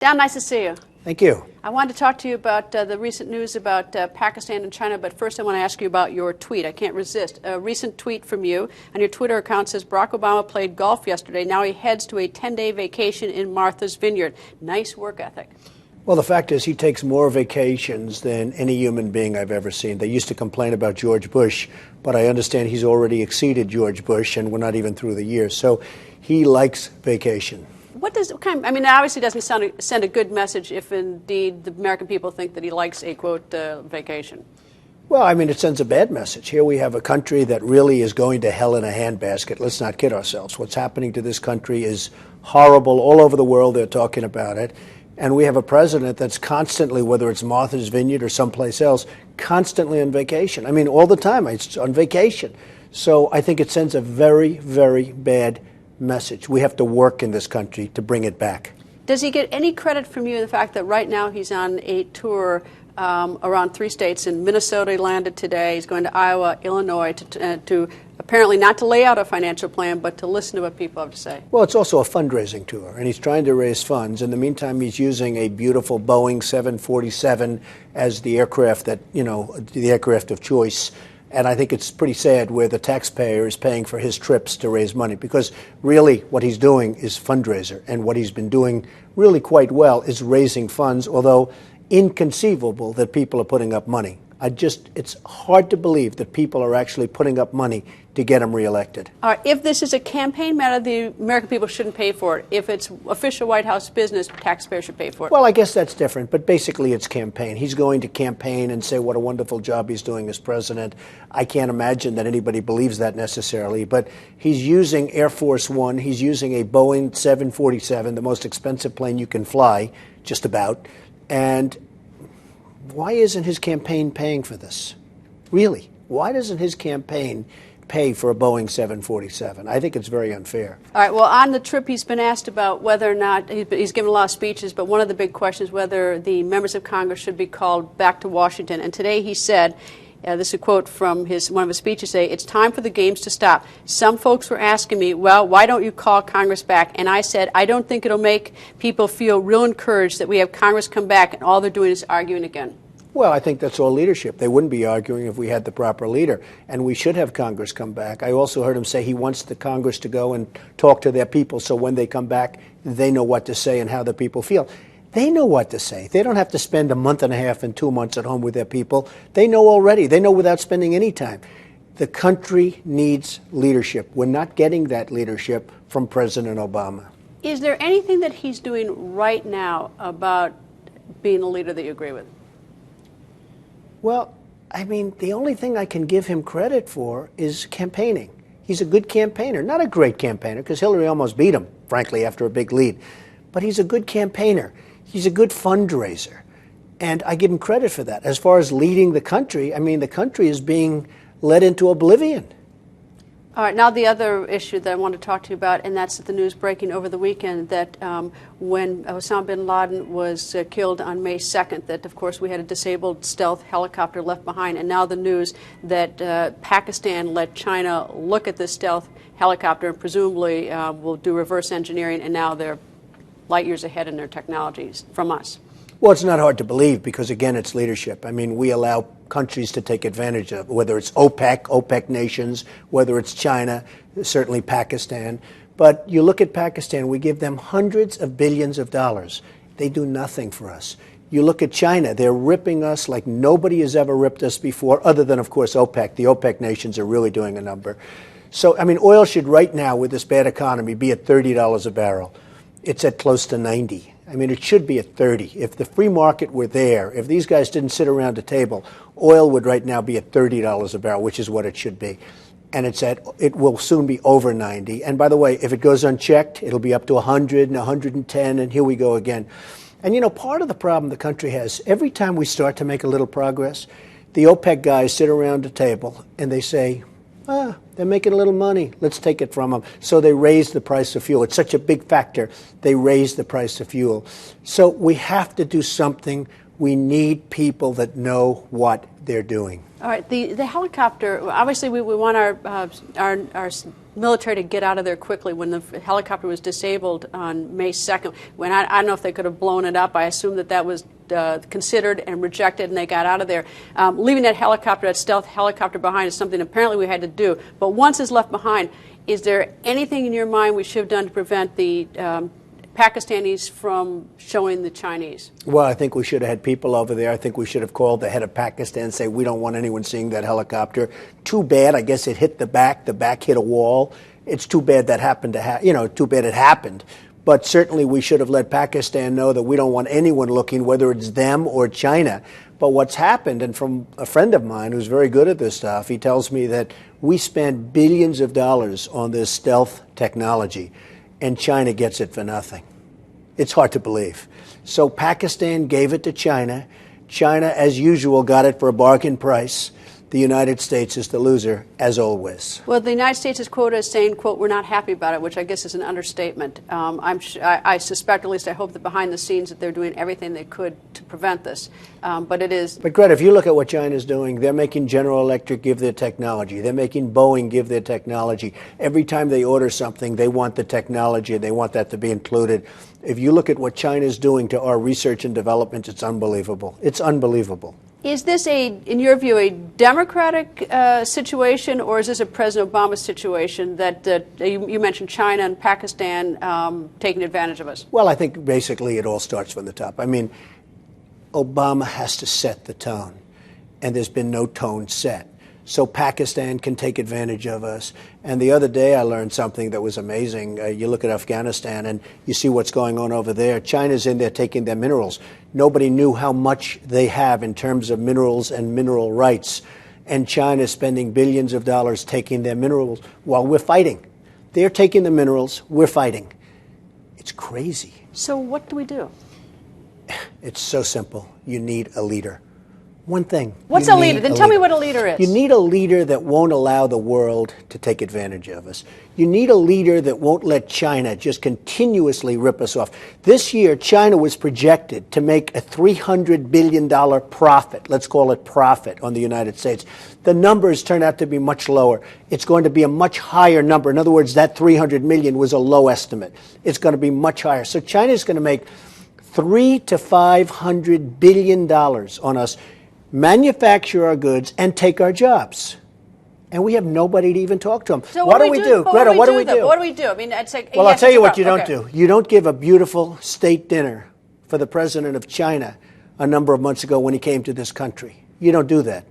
Dan, nice to see you. Thank you. I wanted to talk to you about the recent news about Pakistan and China, but first I want to ask you about your tweet. I can't resist. A recent tweet from you on your Twitter account says Barack Obama played golf yesterday. Now he heads to a 10-day vacation in Martha's Vineyard. Nice work ethic. Well, the fact is he takes more vacations than any human being I've ever seen. They used to complain about George Bush, but I understand he's already exceeded George Bush, and we're not even through the year. So he likes vacation. What it obviously doesn't send a good message if indeed the American people think that he likes a, quote, vacation. Well, it sends a bad message. Here we have a country that really is going to hell in a handbasket. Let's not kid ourselves. What's happening to this country is horrible. All over the world they're talking about it. And we have a president that's constantly, whether it's Martha's Vineyard or someplace else, constantly on vacation. All the time, it's on vacation. So I think it sends a very, very bad message. We have to work in this country to bring it back. Does he get any credit from you in the fact that right now he's on a tour around 3 states? In Minnesota, he landed today. He's going to Iowa, Illinois to apparently not to lay out a financial plan, but to listen to what people have to say. Well, it's also a fundraising tour, and he's trying to raise funds. In the meantime, he's using a beautiful Boeing 747 as the aircraft the aircraft of choice. And I think it's pretty sad where the taxpayer is paying for his trips to raise money, because really what he's doing is fundraiser. And what he's been doing really quite well is raising funds, although inconceivable that people are putting up money. It's hard to believe that people are actually putting up money to get him reelected. All right, if this is a campaign matter, the American people shouldn't pay for it. If it's official White House business, taxpayers should pay for it. Well, I guess that's different, but basically it's campaign. He's going to campaign and say what a wonderful job he's doing as president. I can't imagine that anybody believes that necessarily, but he's using Air Force One. He's using a Boeing 747, the most expensive plane you can fly, just about. And why isn't his campaign paying for this? Really, why doesn't his campaign pay for a Boeing 747? I think it's very unfair. All right, well, on the trip he's been asked about whether or not, he's given a lot of speeches, but one of the big questions is whether the members of Congress should be called back to Washington. And today he said, this is a quote from one of his speeches, it's time for the games to stop. Some folks were asking me, well, why don't you call Congress back? And I said, I don't think it'll make people feel real encouraged that we have Congress come back and all they're doing is arguing again. Well, I think that's all leadership. They wouldn't be arguing if we had the proper leader, and we should have Congress come back. I also heard him say he wants the Congress to go and talk to their people so when they come back, they know what to say and how the people feel. They know what to say. They don't have to spend a month and a half and 2 months at home with their people. They know already. They know without spending any time. The country needs leadership. We're not getting that leadership from President Obama. Is there anything that he's doing right now about being a leader that you agree with? Well, the only thing I can give him credit for is campaigning. He's a good campaigner. Not a great campaigner, because Hillary almost beat him, frankly, after a big lead. But he's a good campaigner. He's a good fundraiser. And I give him credit for that. As far as leading the country, the country is being led into oblivion. All right, now the other issue that I want to talk to you about, and that's the news breaking over the weekend that when Osama bin Laden was killed on May 2nd, that, of course, we had a disabled stealth helicopter left behind, and now the news that Pakistan let China look at this stealth helicopter and presumably will do reverse engineering, and now they're light years ahead in their technologies from us. Well, it's not hard to believe because, again, it's leadership. We allow countries to take advantage of, whether it's OPEC nations, whether it's China, certainly Pakistan. But you look at Pakistan, we give them hundreds of billions of dollars. They do nothing for us. You look at China, they're ripping us like nobody has ever ripped us before, other than, of course, OPEC. The OPEC nations are really doing a number. So, oil should right now, with this bad economy, be at $30 a barrel. It's at close to 90. It should be at 30. If the free market were there, if these guys didn't sit around a table, oil would right now be at $30 a barrel, which is what it should be. And it will soon be over 90. And by the way, if it goes unchecked, it'll be up to 100 and 110, and here we go again. And part of the problem the country has, every time we start to make a little progress, the OPEC guys sit around a table and they say, they're making a little money. Let's take it from them. So they raise the price of fuel. It's such a big factor. They raise the price of fuel. So we have to do something We need people that know what they're doing. All right, the helicopter, obviously we want our military to get out of there quickly. When the helicopter was disabled on May 2nd, when I don't know if they could have blown it up, I assume that was considered and rejected and they got out of there. Leaving that helicopter, that stealth helicopter behind is something apparently we had to do. But once it's left behind, is there anything in your mind we should have done to prevent the Pakistanis from showing the Chinese? Well, I think we should have had people over there. I think we should have called the head of Pakistan and say, we don't want anyone seeing that helicopter. Too bad. I guess it hit the back. The back hit a wall. It's too bad that happened to too bad it happened. But certainly we should have let Pakistan know that we don't want anyone looking, whether it's them or China. But what's happened, and from a friend of mine who's very good at this stuff, he tells me that we spend billions of dollars on this stealth technology, and China gets it for nothing. It's hard to believe. So Pakistan gave it to China. China, as usual, got it for a bargain price. The United States is the loser, as always. Well, the United States is quoted as saying, quote, we're not happy about it, which I guess is an understatement. I suspect, at least I hope that behind the scenes, that they're doing everything they could to prevent this. But it is... But Greta, if you look at what China's doing, they're making General Electric give their technology. They're making Boeing give their technology. Every time they order something, they want the technology. They want that to be included. If you look at what China's doing to our research and development, it's unbelievable. It's unbelievable. Is this, in your view, a democratic situation, or is this a President Obama situation that you mentioned China and Pakistan taking advantage of us? Well, I think basically it all starts from the top. I mean, Obama has to set the tone, and there's been no tone set. So Pakistan can take advantage of us. And the other day I learned something that was amazing. You look at Afghanistan and you see what's going on over there. China's in there taking their minerals. Nobody knew how much they have in terms of minerals and mineral rights. And China's spending billions of dollars taking their minerals while we're fighting. They're taking the minerals, we're fighting. It's crazy. So what do we do? It's so simple. You need a leader. One thing. What's a leader? Then tell me what a leader is. You need a leader that won't allow the world to take advantage of us. You need a leader that won't let China just continuously rip us off. This year, China was projected to make a $300 billion profit, let's call it profit, on the United States. The numbers turn out to be much lower. It's going to be a much higher number. In other words, that $300 million was a low estimate. It's going to be much higher. So China's going to make $300 to $500 billion on us, manufacture our goods, and take our jobs. And we have nobody to even talk to them. So what do we do? Greta, what do we do? What do we do? I mean, it's like, well, I'll tell you what you don't do. You don't give a beautiful state dinner for the president of China a number of months ago when he came to this country. You don't do that.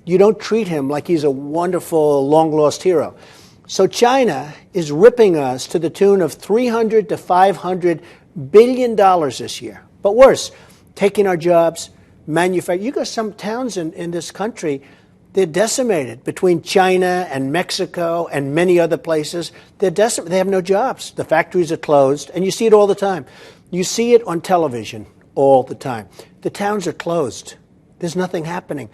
You don't treat him like he's a wonderful, long-lost hero. So China is ripping us to the tune of $300 to $500 billion this year. But worse, taking our jobs, manufacturing. You go to some towns in this country, they're decimated between China and Mexico and many other places. They're decimated. They have no jobs. The factories are closed, and you see it all the time. You see it on television all the time. The towns are closed. There's nothing happening.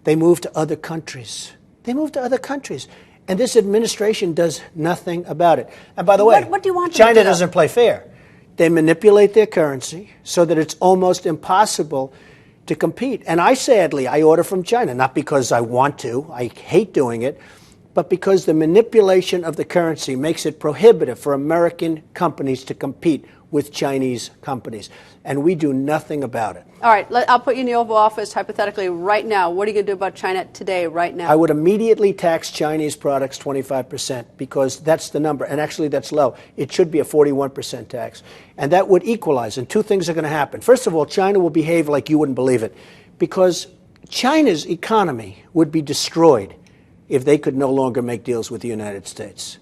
They move to other countries. They move to other countries. And this administration does nothing about it. And by the way, what do you want China doesn't play fair. They manipulate their currency so that it's almost impossible to compete. And I order from China, not because I want to, I hate doing it, but because the manipulation of the currency makes it prohibitive for American companies to compete with Chinese companies. And we do nothing about it. All right, I'll put you in the Oval Office, hypothetically, right now. What are you going to do about China today, right now? I would immediately tax Chinese products 25% because that's the number. And actually, that's low. It should be a 41% tax. And that would equalize. And two things are going to happen. First of all, China will behave like you wouldn't believe it, because China's economy would be destroyed if they could no longer make deals with the United States.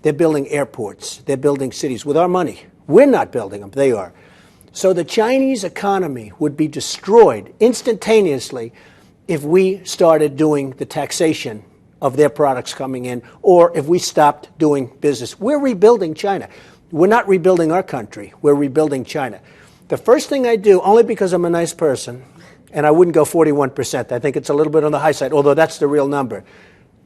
They're building airports. They're building cities with our money. We're not building them. They are. So the Chinese economy would be destroyed instantaneously if we started doing the taxation of their products coming in, or if we stopped doing business. We're rebuilding China. We're not rebuilding our country. We're rebuilding China. The first thing I do, only because I'm a nice person, and I wouldn't go 41%. I think it's a little bit on the high side, although that's the real number.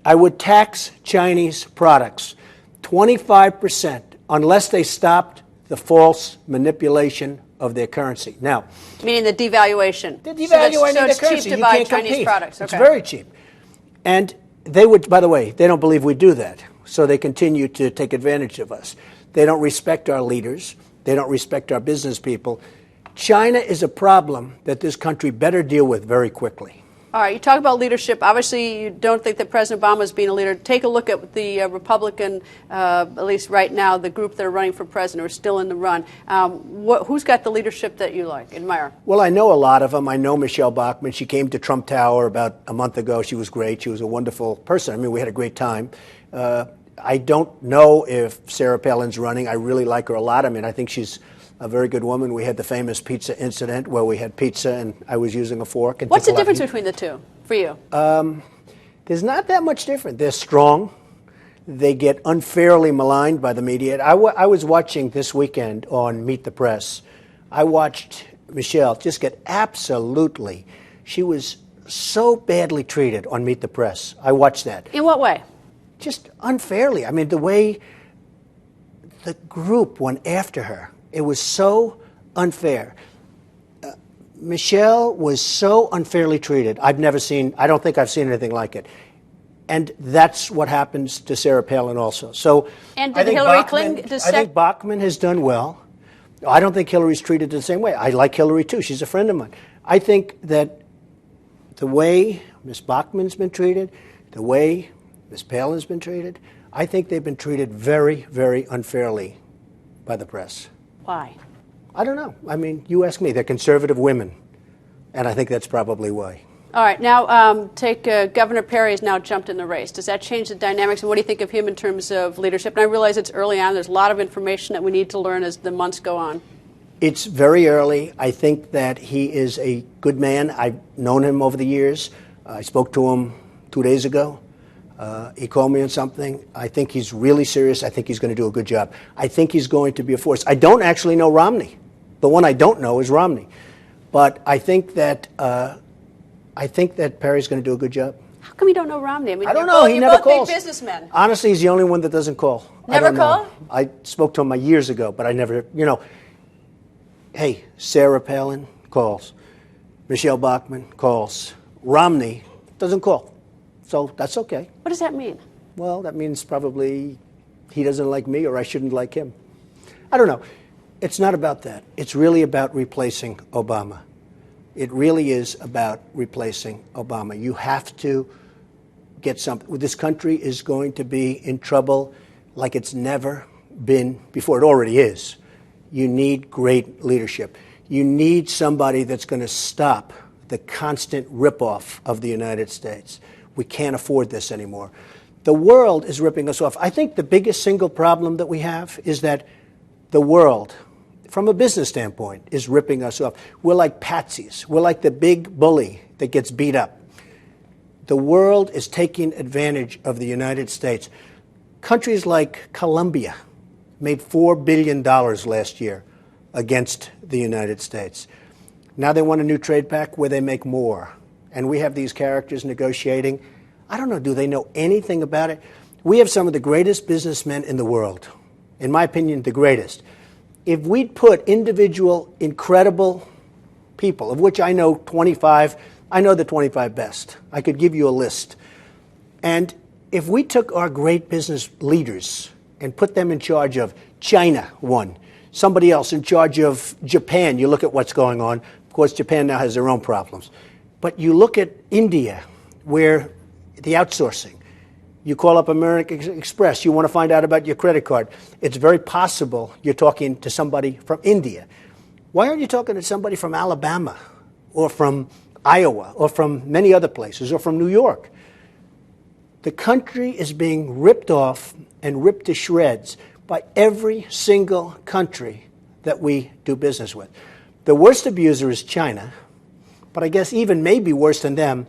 I would tax Chinese products 25% unless they stopped the false manipulation of their currency. Now, meaning the devaluation. they're devaluing so their it's currency. cheap to You buy can't Chinese compete. products. It's Okay. very cheap. And they would, by the way, they don't believe we do that. So they continue to take advantage of us. They don't respect our leaders. They don't respect our business people. China is a problem that this country better deal with very quickly. All right, you talk about leadership. Obviously, you don't think that President Obama is being a leader. Take a look at the Republican, at least right now, the group that are running for president or still in the run. Who's got the leadership that you like, admire? Well, I know a lot of them. I know Michelle Bachmann. She came to Trump Tower about a month ago. She was great. She was a wonderful person. I mean, we had a great time. I don't know if Sarah Palin's running. I really like her a lot. I mean, I think she's a very good woman. We had the famous pizza incident where we had pizza and I was using a fork. And What's the difference between the two for you? There's not that much different. They're strong. They get unfairly maligned by the media. I was watching this weekend on Meet the Press. I watched Michelle just get absolutely, she was so badly treated on Meet the Press. I watched that. In what way? Just unfairly. I mean, the way the group went after her, it was so unfair. Michelle was so unfairly treated. I don't think I've seen anything like it. And that's what happens to Sarah Palin also. So and did Hillary Clinton I think Bachmann has done well. I don't think Hillary's treated the same way. I like Hillary too. She's a friend of mine. I think that the way Ms. Bachmann's been treated, the way Ms. Palin's been treated, I think they've been treated very, very unfairly by the press. Why? I don't know. I mean, you ask me. They're conservative women, and I think that's probably why. All right. Now, take Governor Perry has now jumped in the race. Does that change the dynamics? And what do you think of him in terms of leadership? And I realize it's early on. There's a lot of information that we need to learn as the months go on. It's very early. I think that he is a good man. I've known him over the years. I spoke to him 2 days ago. He called me on something. I think he's really serious. I think he's going to do a good job. I think he's going to be a force. I don't actually know Romney. The one I don't know is Romney. But I think that Perry's going to do a good job. How come you don't know Romney? I mean, I don't know. He never calls. You're both big businessmen. Honestly, he's the only one that doesn't call. Never call? I spoke to him years ago, but I never, hey, Sarah Palin calls. Michelle Bachmann calls. Romney doesn't call. So that's okay. What does that mean? Well, that means probably he doesn't like me or I shouldn't like him. I don't know. It's not about that. It's really about replacing Obama. It really is about replacing Obama. You have to get something. This country is going to be in trouble like it's never been before. It already is. You need great leadership. You need somebody that's going to stop the constant ripoff of the United States. We can't afford this anymore. The world is ripping us off. I think the biggest single problem that we have is that the world, from a business standpoint, is ripping us off. We're like patsies. We're like the big bully that gets beat up. The world is taking advantage of the United States. Countries like Colombia made $4 billion last year against the United States. Now they want a new trade pact where they make more. And we have these characters negotiating. I don't know, do they know anything about it? We have some of the greatest businessmen in the world. In my opinion, the greatest. If we'd put individual, incredible people, of which I know 25, I know the 25 best. I could give you a list. And if we took our great business leaders and put them in charge of China, one, somebody else in charge of Japan, you look at what's going on. Of course, Japan now has their own problems. But you look at India, where the outsourcing, you call up American Express, you want to find out about your credit card. It's very possible you're talking to somebody from India. Why aren't you talking to somebody from Alabama or from Iowa or from many other places or from New York? The country is being ripped off and ripped to shreds by every single country that we do business with. The worst abuser is China. But I guess even maybe worse than them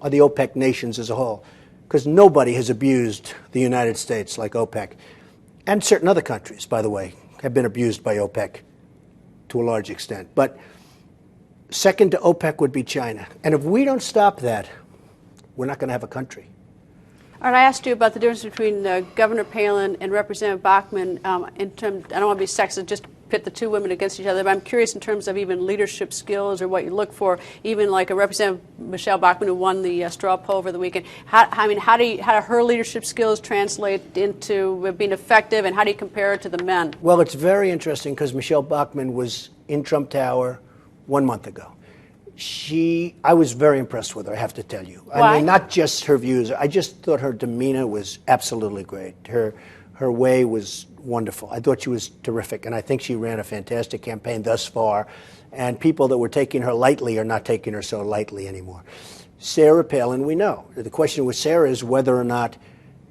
are the OPEC nations as a whole, because nobody has abused the United States like OPEC. And certain other countries, by the way, have been abused by OPEC to a large extent. But second to OPEC would be China. And if we don't stop that, we're not going to have a country. All right, I asked you about the difference between Governor Palin and Representative Bachmann in terms, I don't want to be sexist, just pit the two women against each other, but I'm curious in terms of even leadership skills or what you look for, even like a Representative Michelle Bachmann who won the straw poll over the weekend. How do her leadership skills translate into being effective, and how do you compare it to the men? Well, it's very interesting because Michelle Bachmann was in Trump Tower 1 month ago. I was very impressed with her, I have to tell you. Why? I mean, not just her views. I just thought her demeanor was absolutely great. Her way was wonderful. I thought she was terrific, and I think she ran a fantastic campaign thus far. And people that were taking her lightly are not taking her so lightly anymore. Sarah Palin, we know. The question with Sarah is whether or not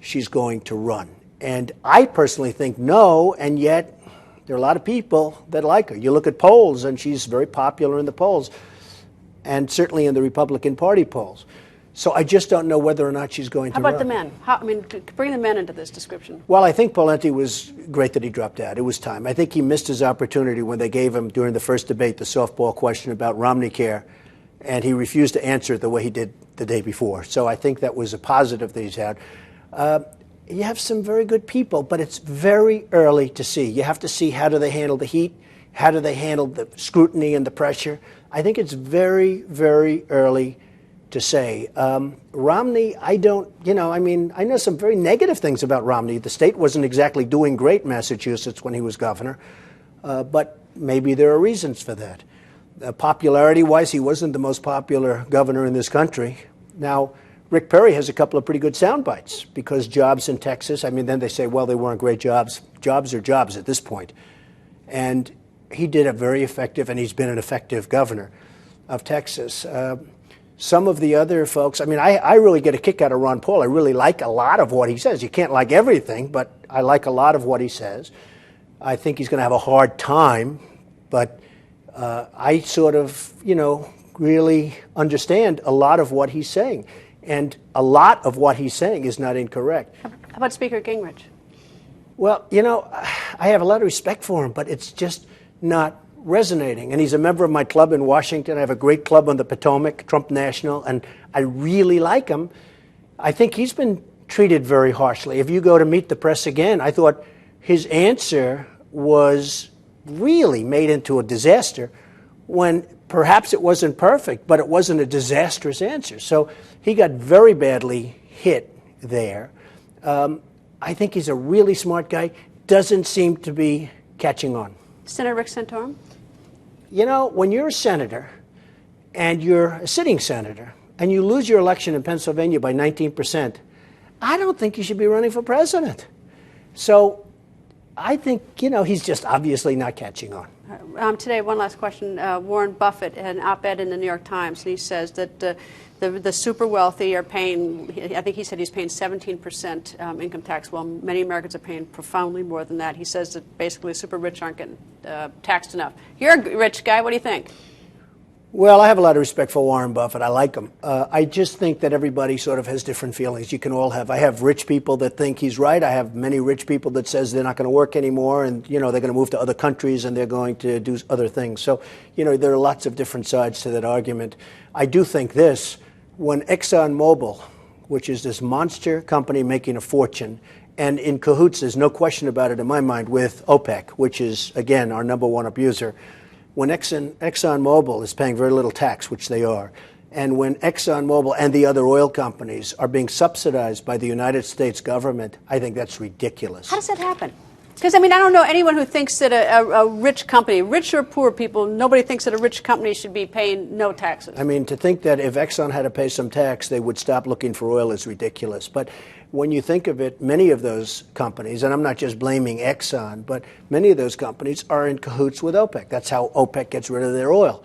she's going to run. And I personally think no, and yet there are a lot of people that like her. You look at polls, and she's very popular in the polls, and certainly in the Republican Party polls. So I just don't know whether or not she's going to run. How about the men? Bring the men into this description. Well, I think Pawlenty was great that he dropped out. It was time. I think he missed his opportunity when they gave him, during the first debate, the softball question about Romney Care, and he refused to answer it the way he did the day before. So I think that was a positive that he's had. You have some very good people, but it's very early to see. You have to see how do they handle the heat, how do they handle the scrutiny and the pressure. I think it's very, very early to say. Romney, I know some very negative things about Romney. The state wasn't exactly doing great, Massachusetts, when he was governor, but maybe there are reasons for that. Popularity-wise, he wasn't the most popular governor in this country. Now, Rick Perry has a couple of pretty good sound bites because jobs in Texas, then they say, well, they weren't great jobs. Jobs are jobs at this point. And he did a very effective, and he's been an effective governor of Texas. Some of the other folks, I really get a kick out of Ron Paul. I really like a lot of what he says. You can't like everything, but I like a lot of what he says. I think he's going to have a hard time, but I sort of, really understand a lot of what he's saying. And a lot of what he's saying is not incorrect. How about Speaker Gingrich? Well, I have a lot of respect for him, but it's just not resonating. And he's a member of my club in Washington. I have a great club on the Potomac, Trump National, and I really like him. I think he's been treated very harshly. If you go to Meet the Press again, I thought his answer was really made into a disaster when perhaps it wasn't perfect, but it wasn't a disastrous answer. So he got very badly hit there. I think he's a really smart guy, doesn't seem to be catching on. Senator Rick Santorum? When you're a senator and you're a sitting senator and you lose your election in Pennsylvania by 19%, I don't think you should be running for president. So I think, he's just obviously not catching on. Today, one last question. Warren Buffett had an op-ed in the New York Times, and he says that the super wealthy are paying, I think he said he's paying 17% income tax, while many Americans are paying profoundly more than that. He says that basically super rich aren't getting taxed enough. You're a rich guy. What do you think? Well, I have a lot of respect for Warren Buffett. I like him. I just think that everybody sort of has different feelings. You can all have. I have rich people that think he's right. I have many rich people that says they're not going to work anymore, and they're going to move to other countries and they're going to do other things. So, there are lots of different sides to that argument. I do think this: when ExxonMobil, which is this monster company making a fortune, and in cahoots, there's no question about it in my mind, with OPEC, which is again our number one abuser. When ExxonMobil is paying very little tax, which they are, and when ExxonMobil and the other oil companies are being subsidized by the United States government, I think that's ridiculous. How does that happen? Because, I don't know anyone who thinks that a rich company, rich or poor people, nobody thinks that a rich company should be paying no taxes. To think that if Exxon had to pay some tax, they would stop looking for oil is ridiculous. But when you think of it, many of those companies, and I'm not just blaming Exxon, but many of those companies are in cahoots with OPEC. That's how OPEC gets rid of their oil.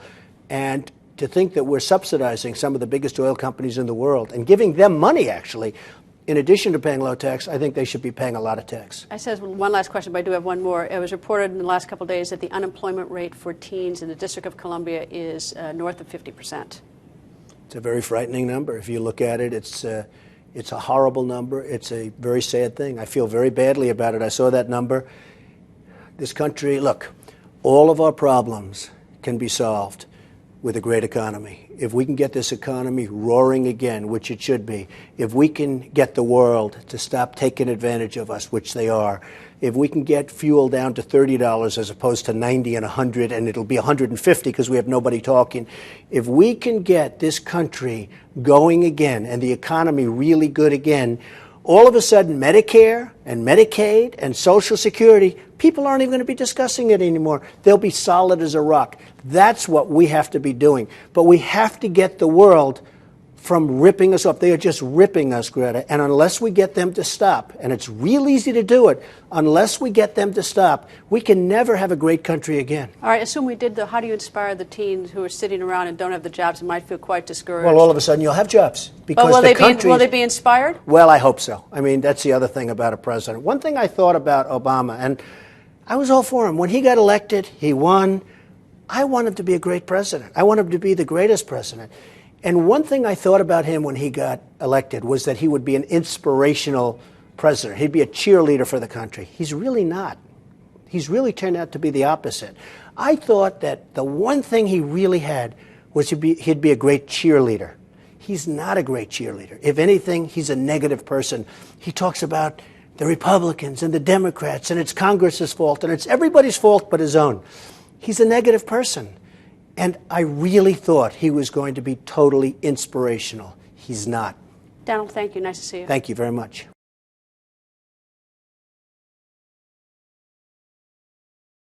And to think that we're subsidizing some of the biggest oil companies in the world and giving them money, actually, in addition to paying low tax, I think they should be paying a lot of tax. I said one last question, but I do have one more. It was reported in the last couple of days that the unemployment rate for teens in the District of Columbia is north of 50%. It's a very frightening number. If you look at it, it's a horrible number. It's a very sad thing. I feel very badly about it. I saw that number. This country, look, all of our problems can be solved with a great economy. If we can get this economy roaring again, which it should be, if we can get the world to stop taking advantage of us, which they are, if we can get fuel down to $30 as opposed to 90 and 100, and it'll be 150 because we have nobody talking, if we can get this country going again and the economy really good again, all of a sudden Medicare and Medicaid and Social Security, people aren't even going to be discussing it anymore. They'll be solid as a rock. That's what we have to be doing. But we have to get the world from ripping us off. They are just ripping us, Greta. And unless we get them to stop, and it's real easy to do it, unless we get them to stop, we can never have a great country again. All right, assume we did how do you inspire the teens who are sitting around and don't have the jobs and might feel quite discouraged? Well, all of a sudden you'll have jobs. Because will they be inspired? Well, I hope so. I mean, that's the other thing about a president. One thing I thought about Obama, and I was all for him. When he got elected, he won. I want him to be a great president. I want him to be the greatest president. And one thing I thought about him when he got elected was that he would be an inspirational president. He'd be a cheerleader for the country. He's really not. He's really turned out to be the opposite. I thought that the one thing he really had was he'd be a great cheerleader. He's not a great cheerleader. If anything, he's a negative person. He talks about the Republicans and the Democrats, and it's Congress's fault, and it's everybody's fault but his own. He's a negative person. And I really thought he was going to be totally inspirational. He's not. Donald, thank you. Nice to see you. Thank you very much.